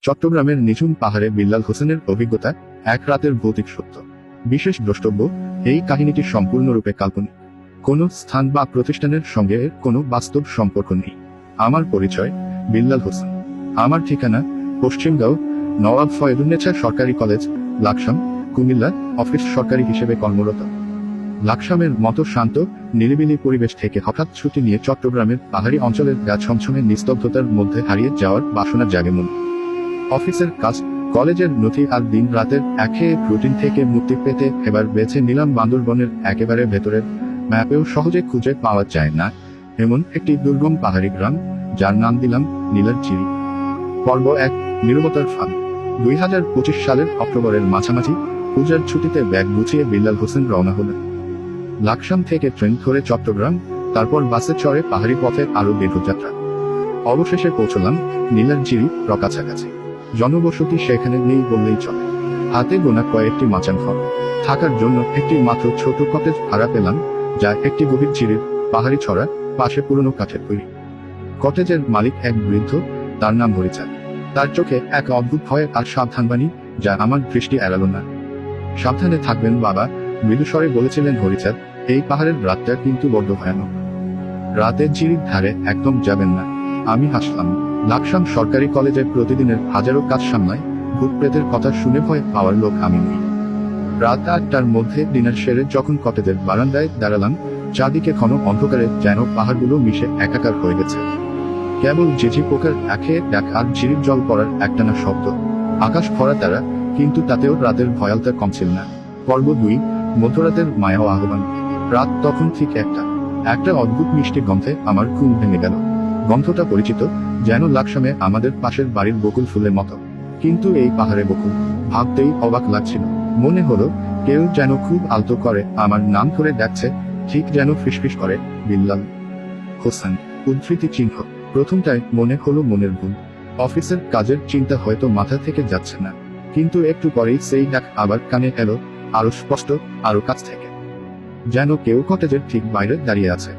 চট্টগ্রামের নিঝুম পাহাড়ে বিল্লাল হোসেনের অভিজ্ঞতা, এক রাতের ভৌতিক সত্য। বিশেষ দ্রষ্টব্য, এই কাহিনীটি সম্পূর্ণরূপে কাল্পনিক। কোনো স্থান বা প্রতিষ্ঠানের সঙ্গে এর কোনো বাস্তব সম্পর্ক নেই। আমার পরিচয়, বিল্লাল হোসেন। আমার ঠিকানা, পশ্চিমগাঁও, নওয়াব ফয়েদুন্নেছা সরকারি কলেজ, লাকসাম, কুমিল্লা। অফিস সরকারি হিসেবে কর্মরত। লাকসামের মতো শান্ত, নিরিবিলি পরিবেশ থেকে হঠাৎ ছুটি নিয়ে চট্টগ্রামের পাহাড়ি অঞ্চলের গা ছমছমে নিস্তব্ধতার মধ্যে হারিয়ে যাওয়ার বাসনা জাগে মন। অফিসের কাজ, কলেজের নথি আর দিন রাতের একঘেয়ে রুটিন থেকে মুক্তি পেতে এবার বেছে নিলাম বান্দরবনের একেবারে ভেতরের, ম্যাপেও সহজে খুঁজে পাওয়া যায় না এমন একটি দুর্গম পাহাড়ি গ্রাম, যার নাম দিলাম নীলারচিরি। পর্ব 1, নীরবতার ফাঁদ। 2025 সালের অক্টোবরের মাঝামাঝি পূজার ছুটিতে ব্যাগ গুছিয়ে বিল্লাল হোসেন রওনা হলেন। লাকসাম থেকে ট্রেন ধরে চট্টগ্রাম, তারপর বাসে চড়ে পাহাড়ি পথে আরো দীর্ঘ যাত্রা। অবশেষে পৌঁছলাম নীলারচিরি কাছাকাছি। জনবসতি সেখানে নেই বললেই চলে। হাতে গোনা কয়েকটি মাচান ঘর, থাকার জন্য একটি মাত্র ছোট কটেজ ভাড়া পেলাম, যা একটি গভীর চিরির পাহাড়ি ছড়া, পাশে পুরনো কাঠের তৈরি। কটেজের মালিক এক বৃদ্ধ, তার নাম হরিচাঁদ। তার চোখে এক অদ্ভুত ভয় আর সাবধানবাণী, যা আমার দৃষ্টি এড়াল না। সাবধানে থাকবেন বাবা, মৃদুস্বরে বলেছিলেন হরিচাঁদ। এই পাহাড়ের রাতটা কিন্তু বড্ড ভয়ানক। রাতে চিরির ধারে একদম যাবেন না। আমি হাসলাম। লাকসাম সরকারি কলেজে প্রতিদিনের হাজারো কাজ সামলায়, ভূত প্রেতের কথা শুনে ভয় পাওয়ার লোক আমি নই। রাত 8টার মধ্যে ডিনার সেরে যখন কটেজের বারান্দায় দাঁড়ালাম, চারদিকে ঘন অন্ধকারে যেন পাহাড়গুলো মিশে একাকার হয়ে গেছে। কেবল ঝিঝি পোকার একঘেয়ে ডাক আর ঝিরির জল পড়ার একটানা শব্দ। আকাশ ভরা তারা, কিন্তু তাতেও রাতের ভয়ালতা কমছিল না। পর্ব 2, মধ্যরাতের মায়া ও আহ্বান। রাত তখন ঠিক একটা অদ্ভুত মিষ্টি গন্ধে আমার ঘুম ভেঙে গেল। গন্ধটা পরিচিত, যেন লাকসামে আমাদের পাশের বাড়ির বকুল ফুলের মতো। কিন্তু এই পাহাড়ে বকুল, ভাবতেই অবাক লাগছিল। মনে হলো কেউ যেন খুব আলতো করে আমার নাম ধরে ডাকছে, ঠিক যেন ফিসফিস করে, বিল্লাল হোসেন। উদ্ধৃতি চিহ্ন। প্রথমটায় মনে হলো মনের ভুল। অফিসের কাজের চিন্তা হয়তো মাথা থেকে যাচ্ছে না। কিন্তু একটু পরেই সেই ডাক আবার কানে এলো, আরো স্পষ্ট, আরো কাছ থেকে। যেন কেউ কটেজের ঠিক বাইরে দাঁড়িয়ে আছে।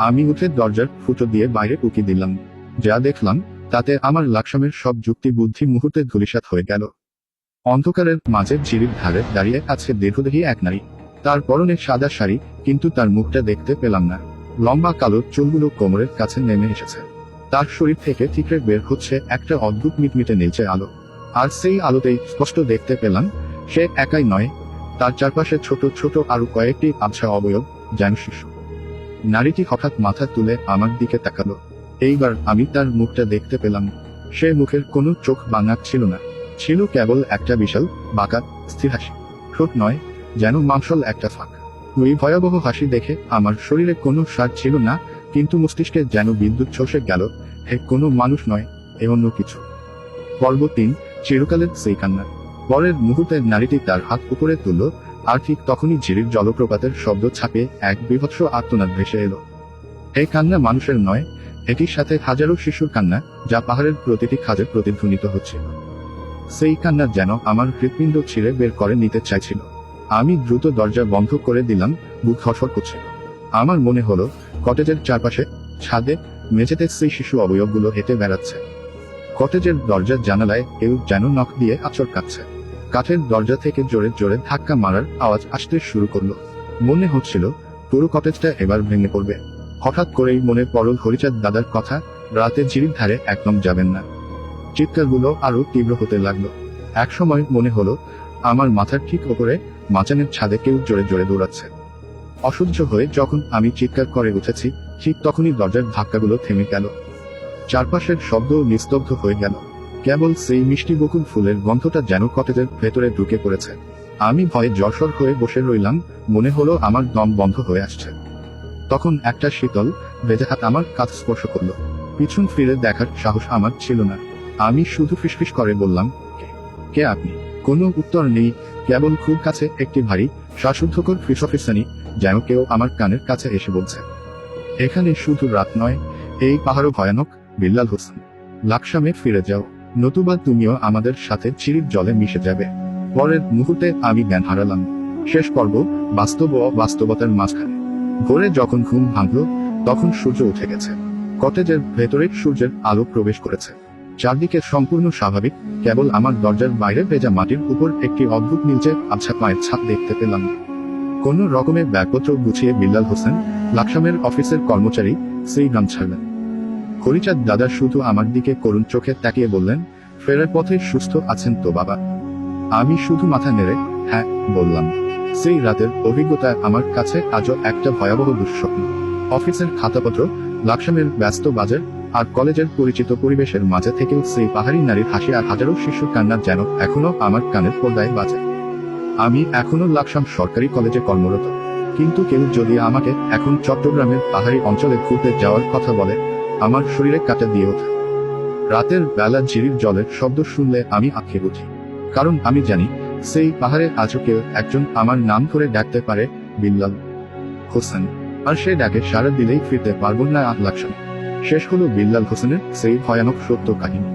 আমি উঠে দরজার ফুটো দিয়ে বাইরে উকি দিলাম। যা দেখলাম, তাতে আমার লাকসামের সব যুক্তি বুদ্ধি মুহূর্তে ধূলিসাৎ হয়ে গেল। অন্ধকারের মাঝে ঝিরির ধারে দাঁড়িয়ে আছে দীর্ঘদেহী এক নারী। তার পরনে সাদা শাড়ি, কিন্তু তার মুখটা দেখতে পেলাম না। লম্বা কালো চুলগুলো কোমরের কাছে নেমে এসেছে। তার শরীর থেকে ঠিকরে বের হচ্ছে একটা অদ্ভুত মিটমিটে নীলচে আলো। আর সেই আলোতেই স্পষ্ট দেখতে পেলাম, সে একাই নয়, তার চারপাশে ছোট ছোট আরো কয়েকটি আবছা অবয়ব, যেন শিশু। নারীটি হঠাৎ মাথা তুলে আমার দিকে তাকালো। এইবার আমি তার মুখটা দেখতে পেলাম। সে মুখের কোনো চোখ বা নাক ছিল না। ছিল কেবল একটা বিশাল, বাঁকা, স্থির হাসি। ঠোঁট নয়, যেন মাংসল একটা ফাঁক। ওই ভয়াবহ হাসি দেখে আমার শরীরে কোনো স্বাদ ছিল না, কিন্তু মস্তিষ্কে যেন বিদ্যুৎ চষে গেল। হে কোনো মানুষ নয়, এ অন্য কিছু। পর্ব 3, চিরকালের সেই কান্না। পরের মুহূর্তে নারীটি তার হাত উপরে তুলল, আর ঠিক তখনই ঝিরির জলপ্রপাতের শব্দ ছাপিয়ে এক বীভৎস আর্তনাদ ভেসে এলো। এই কান্না মানুষের নয়, এটির সাথে হাজারো শিশুর কান্না, যা পাহাড়ের প্রতিটি খাদে প্রতিধ্বনিত হচ্ছিল। সেই কান্না যেন আমার হৃৎপিণ্ড ছিঁড়ে বের করে নিতে চাইছিল। আমি দ্রুত দরজা বন্ধ করে দিলাম, বুক ধড়ফড় করছিল। আমার মনে হলো, কটেজের চারপাশে, ছাদে, মেঝেতে সেই শিশু অবয়বগুলো হেঁটে বেড়াচ্ছে। কটেজের দরজার জানালায় কেউ যেন নখ দিয়ে আঁচড় কাটছে। কাঠের দরজা থেকে জোরে জোরে ধাক্কা মারার আওয়াজ আসতে শুরু করলো। মনে হচ্ছিল পুরো কটেজটা এবার ভেঙে পড়বে। হঠাৎ করেই মনে পড়ল হরিচাঁদ দাদার কথা, রাতে ঝিরির ধারে একদম যাবেন না। চিৎকারগুলো আরো তীব্র হতে লাগলো। একসময় মনে হলো, আমার মাথার ঠিক ওপরে, মাচানের ছাদে কেউ জোরে জোরে দৌড়াচ্ছে। অসহ্য হয়ে যখন আমি চিৎকার করে উঠেছি, ঠিক তখনই দরজার ধাক্কাগুলো থেমে গেল। চারপাশের শব্দ নিস্তব্ধ হয়ে গেল। কেবল সেই মিষ্টি বকুল ফুলের গন্ধটা যেন কটেজের ভেতরে ঢুকে পড়েছে। আমি ভয়ে জড়সড় হয়ে বসে রইলাম, মনে হলো আমার দম বন্ধ হয়ে আসছে। তখন একটা শীতল, ভেজা হাত আমার কাঁধ স্পর্শ করলো। পিছন ফিরে দেখার সাহস আমার ছিল না। আমি শুধু ফিসফিস করে বললাম, কে আপনি? কোনো উত্তর নেই, কেবল খুব কাছে একটি ভারী, শ্বাসরুদ্ধকর ফিসফিসানি, যেন কেউ আমার কানের কাছে এসে বলছে, এখানে শুধু রাত নয়, এই পাহাড়ও ভয়ানক, বিল্লাল হোসেন। লাকসামে ফিরে যাও, নতুবা তুমিও আমাদের সাথে চিরির জলে মিশে যাবে। পরের মুহূর্তে আমি জ্ঞান হারালাম। শেষ পর্ব, বাস্তব ও বাস্তবতার মাঝখানে। ভোরে যখন ঘুম ভাঙল, তখন সূর্য উঠে গেছে। কটেজের ভেতরে সূর্যের আলো প্রবেশ করেছে। চারদিকে সম্পূর্ণ স্বাভাবিক, কেবল আমার দরজার বাইরে ভেজা মাটির উপর একটি অদ্ভুত নীলচে আবছা পায়ের ছাপ দেখতে পেলাম। কোন রকমে ব্যাগপত্র গুছিয়ে বিল্লাল হোসেন, লাকসামের অফিসের কর্মচারী, সেই গ্রাম ছাড়লেন। খলিচাঁদ দাদা শুধু আমার দিকে করুণ চোখে তাকিয়ে বললেন, ফেরার পথে সুস্থ আছেন তো বাবা? আমি শুধু মাথা নেড়ে হ্যাঁ বললাম। সেই রাতের অভিজ্ঞতা আমার কাছে আজও একটা ভয়াবহ দুঃস্বপ্ন। অফিসের খাতাপত্র, লাকসামের ব্যস্ত বাজার আর কলেজের পরিচিত পরিবেশের মাঝে থেকেও সেই পাহাড়ি নারীর হাসি আর হাজারো শিশুর কান্না যেন এখনো আমার কানের পর্দায় বাজে। আমি এখনো লাকসাম সরকারি কলেজে কর্মরত, কিন্তু কেউ যদি আমাকে এখন চট্টগ্রামের পাহাড়ি অঞ্চলে ঘুরতে যাওয়ার কথা বলে, আমার শরীরে কাঁটা দিয়ে ওঠে। রাতের বেলা ঝিরির জলের শব্দ শুনলে আমি আঁতকে উঠি, কারণ আমি জানি সেই পাহাড়ে আজও কেউ একজন আমার নাম করে ডাকতে পারে, বিল্লাল হোসেন। আর সে ডাকে সাড়া দিলেই ফিরতে পারব না আর লাকসামে। শেষ হলো বিল্লাল হোসেনের সেই ভয়ানক সত্য কাহিনী।